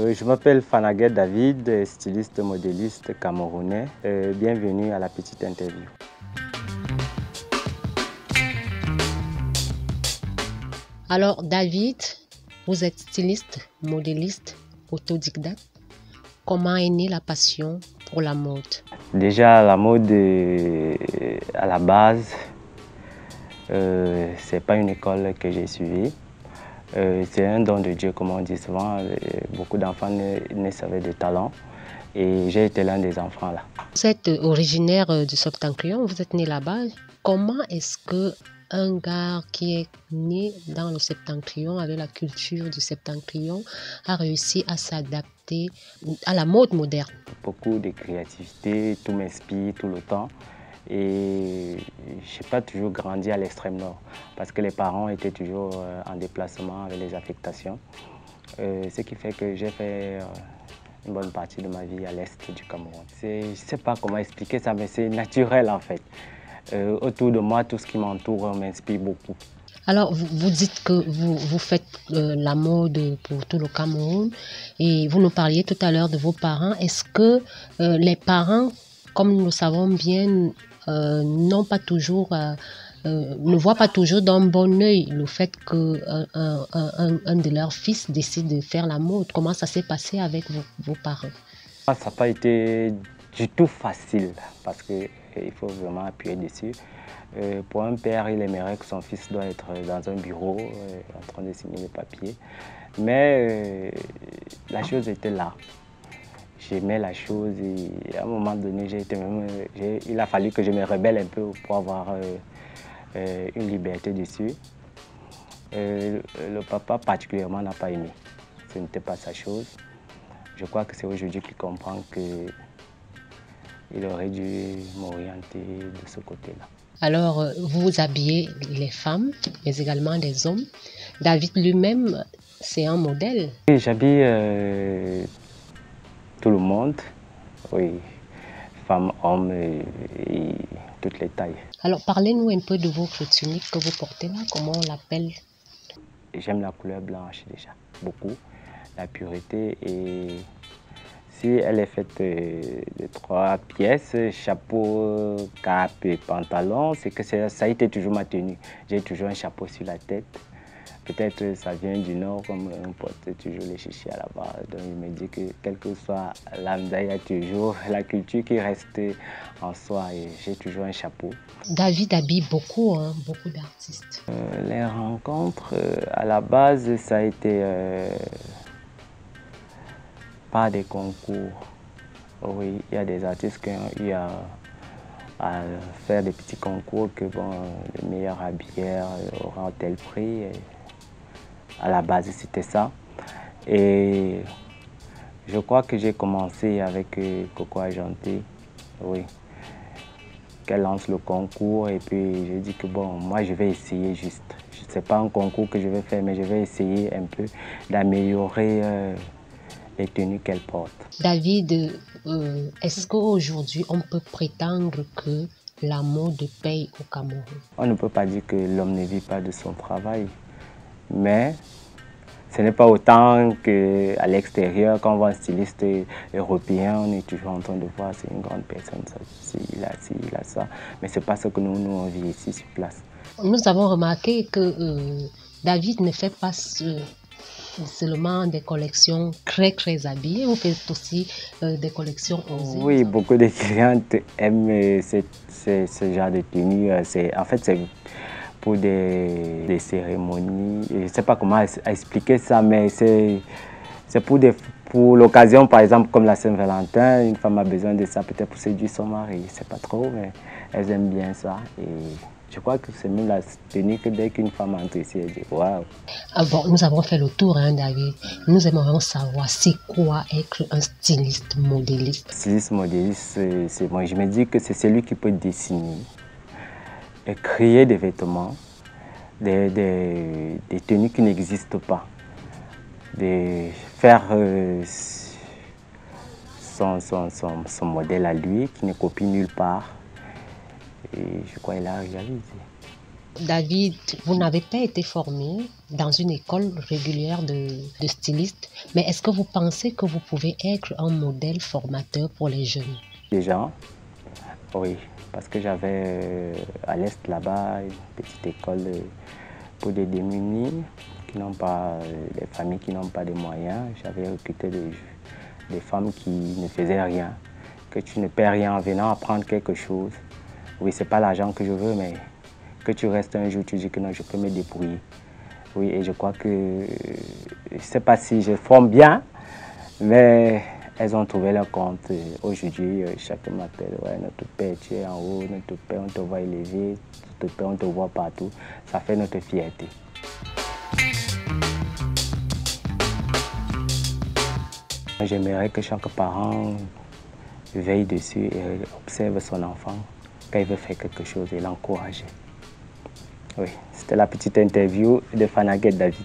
Je m'appelle Fanaguet David, styliste modéliste camerounais. Bienvenue à la petite interview. Alors David, vous êtes styliste, modéliste, autodidacte. Comment est née la passion pour la mode? Déjà la mode, à la base, c'est pas une école que j'ai suivie. C'est un don de Dieu, comme on dit souvent. Beaucoup d'enfants naissent avec des talents et j'ai été l'un des enfants là. Vous êtes originaire du Septentrion, vous êtes né là-bas. Comment est-ce que un gars qui est né dans le Septentrion, avec la culture du Septentrion, a réussi à s'adapter à la mode moderne? Beaucoup de créativité, tout m'inspire tout le temps. Et je n'ai pas toujours grandi à l'extrême nord parce que les parents étaient toujours en déplacement avec les affectations. Ce qui fait que j'ai fait une bonne partie de ma vie à l'est du Cameroun. Je ne sais pas comment expliquer ça, mais c'est naturel en fait. Autour de moi, tout ce qui m'entoure m'inspire beaucoup. Alors, vous dites que vous faites la mode pour tout le Cameroun et vous nous parliez tout à l'heure de vos parents. Est-ce que les parents, comme nous le savons bien, n'ont pas toujours, ne voient pas toujours d'un bon œil le fait qu'un de leurs fils décide de faire la mode? Comment ça s'est passé avec vos parents? Ça n'a pas été du tout facile parce qu'il faut vraiment appuyer dessus. Pour un père, il aimerait que son fils doit être dans un bureau en train de signer les papiers. Mais la chose était là. J'aimais la chose et à un moment donné, il a fallu que je me rebelle un peu pour avoir une liberté dessus. Le papa particulièrement n'a pas aimé. Ce n'était pas sa chose. Je crois que c'est aujourd'hui qu'il comprend qu'il aurait dû m'orienter de ce côté-là. Alors, vous habillez les femmes, mais également les hommes. David lui-même, c'est un modèle. J'habille tout le monde, oui, femmes, hommes et toutes les tailles. Alors, parlez-nous un peu de votre tunique que vous portez là, comment on l'appelle? J'aime la couleur blanche déjà, beaucoup, la pureté et si elle est faite de 3 pièces, chapeau, cape et pantalon, c'est que ça a été toujours ma tenue. J'ai toujours un chapeau sur la tête. Peut-être ça vient du nord, comme on porte toujours les chichis à la base. Donc il me dit que quelle que soit l'âme, il y a toujours la culture qui reste en soi et j'ai toujours un chapeau. David habille beaucoup, hein, beaucoup d'artistes. Les rencontres, à la base, ça a été par des concours. Oui, il y a des artistes qui ont eu à faire des petits concours que bon, le meilleur habilleur aura tel prix. Et à la base, c'était ça. Et je crois que j'ai commencé avec Coco Argenté, oui, qu'elle lance le concours et puis j'ai dit que bon, moi je vais essayer juste. Ce n'est pas un concours que je vais faire, mais je vais essayer un peu d'améliorer les tenues qu'elle porte. David, est-ce qu'aujourd'hui on peut prétendre que la mode paye au Cameroun? On ne peut pas dire que l'homme ne vit pas de son travail, mais ce n'est pas autant qu'à l'extérieur, quand on voit un styliste européen, on est toujours en train de voir c'est une grande personne, il a ça. Mais ce n'est pas ce que nous on vit ici sur place. Nous avons remarqué que David ne fait pas seulement des collections très habillées, vous faites aussi des collections osées. Oui, beaucoup de clientes aiment ce genre de tenue. En fait, c'est pour des cérémonies. Je ne sais pas comment expliquer ça, mais c'est pour l'occasion, par exemple, comme la Saint-Valentin, une femme a besoin de ça peut-être pour séduire son mari. Je ne sais pas trop, mais elles aiment bien ça. Et je crois que c'est même la tenue que dès qu'une femme entre ici, elle dit waouh. Ah bon, nous avons fait le tour, hein, David. Nous aimerions savoir c'est quoi être un styliste modéliste. Styliste modéliste, moi, je me dis que c'est celui qui peut dessiner et créer des vêtements, des tenues qui n'existent pas, de faire son modèle à lui, qui ne copie nulle part. Et je crois qu'il a réalisé. David, vous n'avez pas été formé dans une école régulière de styliste, mais est-ce que vous pensez que vous pouvez être un modèle formateur pour les jeunes? Déjà, oui, parce que j'avais à l'Est là-bas une petite école pour des démunis qui n'ont pas, des familles qui n'ont pas de moyens. J'avais recruté des femmes qui ne faisaient rien, que tu ne perds rien en venant apprendre quelque chose. Oui, c'est pas l'argent que je veux, mais que tu restes un jour, tu dis que non, je peux me débrouiller. Oui, et je crois que, je ne sais pas si je forme bien, mais elles ont trouvé leur compte. Aujourd'hui, chacun m'appelle, ouais, notre père, tu es en haut, notre père, on te voit élevé, notre père, on te voit partout. Ça fait notre fierté. J'aimerais que chaque parent veille dessus et observe son enfant quand il veut faire quelque chose et l'encourager. Oui, c'était la petite interview de Fanaguet David.